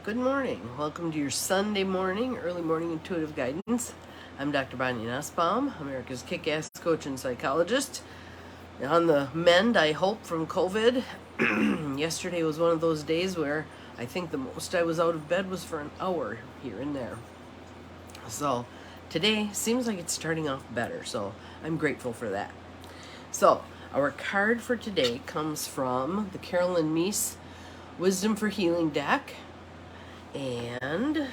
Good morning. Welcome to your Sunday morning, early morning intuitive guidance. I'm Dr. Bonnie Nussbaum, America's kick-ass coach and psychologist. On the mend, I hope, from COVID. Yesterday was one of those days where I think the most I was out of bed was for an hour here and there. So today seems like it's starting off better, so I'm grateful for that. So our card for today comes from the Carolyn Meese Wisdom for Healing deck. And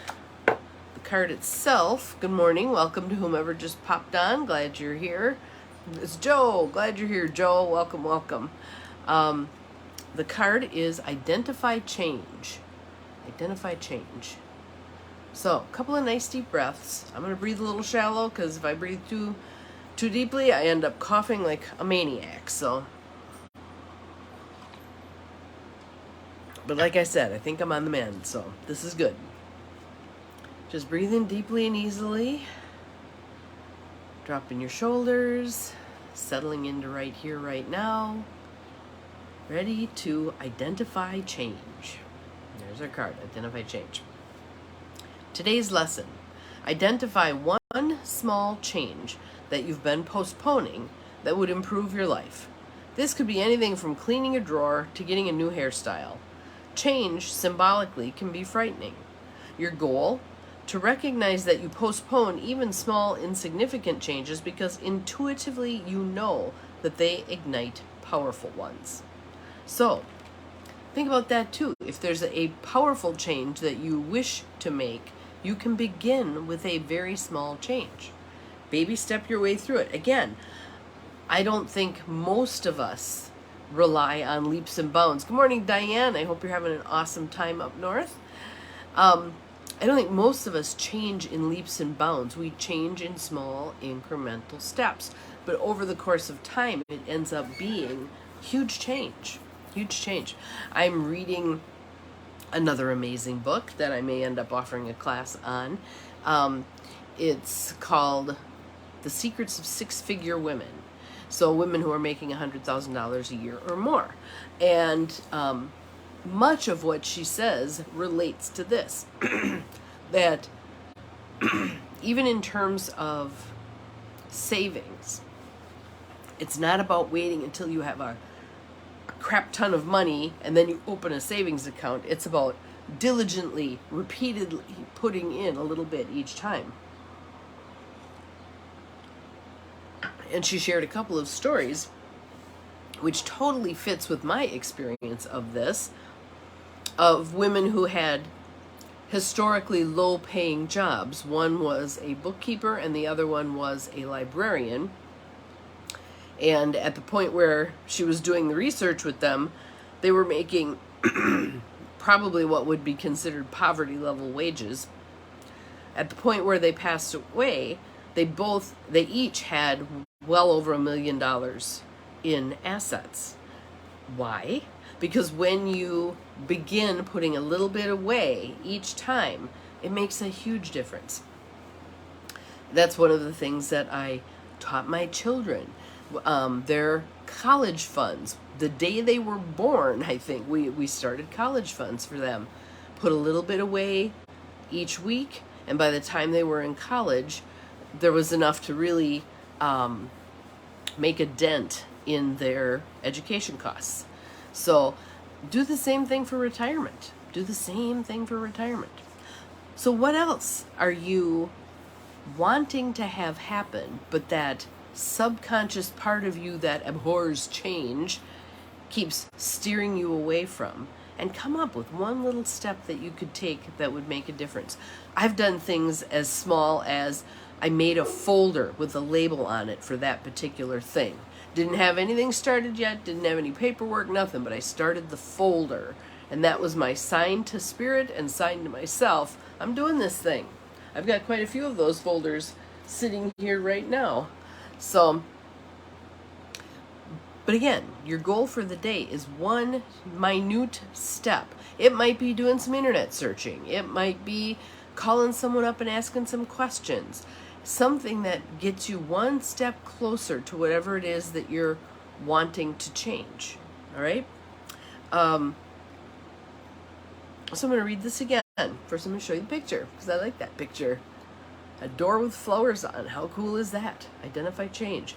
the card itself, good morning, welcome to whomever just popped on, glad you're here. It's Joe, glad you're here, Joe, welcome, welcome. The card is Identify Change. Identify Change. So, a couple of nice deep breaths. I'm going to breathe a little shallow because if I breathe too deeply, I end up coughing like a maniac, so. But like I said, I think I'm on the mend, so this is good. Just breathing deeply and easily. Dropping your shoulders. Settling into right here, right now. Ready to identify change. There's our card, Identify Change. Today's lesson. Identify one small change that you've been postponing that would improve your life. This could be anything from cleaning a drawer to getting a new hairstyle. Change, symbolically, can be frightening. Your goal? To recognize that you postpone even small, insignificant changes because intuitively you know that they ignite powerful ones. So, think about that too. If there's a powerful change that you wish to make, you can begin with a very small change. Baby step your way through it. Again, I don't think most of us rely on leaps and bounds. Good morning, Diane. I hope you're having an awesome time up north. I don't think most of us change in leaps and bounds. We change in small incremental steps. But over the course of time, it ends up being huge change. Huge change. I'm reading another amazing book that I may end up offering a class on. It's called The Secrets of Six-Figure Women. So women who are making $100,000 a year or more. And much of what she says relates to this. That even in terms of savings, it's not about waiting until you have a crap ton of money and then you open a savings account. It's about diligently, repeatedly putting in a little bit each time. And she shared a couple of stories which totally fits with my experience of this, of women who had historically low-paying jobs. One was a bookkeeper and the other one was a librarian. And at the point where she was doing the research with them, they were making probably what would be considered poverty-level wages. At the point where they passed away, they each had well over $1 million in assets. Why? Because when you begin putting a little bit away each time, it makes a huge difference. That's one of the things that I taught my children. Their college funds. The day they were born, I think, we started college funds for them. Put a little bit away each week, and by the time they were in college, there was enough to really make a dent in their education costs. So do the same thing for retirement. Do the same thing for retirement. So what else are you wanting to have happen, but that subconscious part of you that abhors change keeps steering you away from? And come up with one little step that you could take that would make a difference. I've done things as small as I made a folder with a label on it for that particular thing. Didn't have anything started yet, didn't have any paperwork, nothing, but I started the folder. And that was my sign to spirit and sign to myself, I'm doing this thing. I've got quite a few of those folders sitting here right now. So, but again, your goal for the day is one minute step. It might be doing some internet searching. It might be calling someone up and asking some questions. Something that gets you one step closer to whatever it is that you're wanting to change. All right? So I'm going to read this again. First, I'm going to show you the picture because I like that picture. A door with flowers on. How cool is that? Identify change.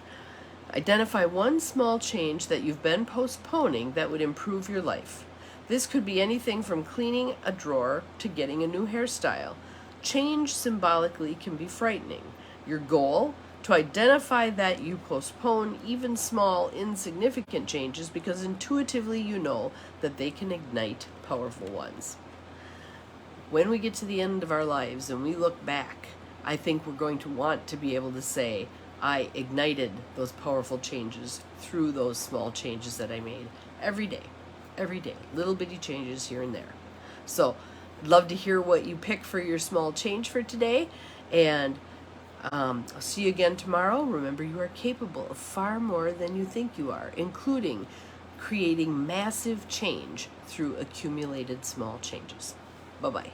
Identify one small change that you've been postponing that would improve your life. This could be anything from cleaning a drawer to getting a new hairstyle. Change symbolically can be frightening. Your goal? To identify that you postpone even small, insignificant changes because intuitively you know that they can ignite powerful ones. When we get to the end of our lives and we look back, I think we're going to want to be able to say, I ignited those powerful changes through those small changes that I made every day, little bitty changes here and there. So I'd love to hear what you pick for your small change for today, and I'll see you again tomorrow. Remember, you are capable of far more than you think you are, including creating massive change through accumulated small changes. Bye-bye.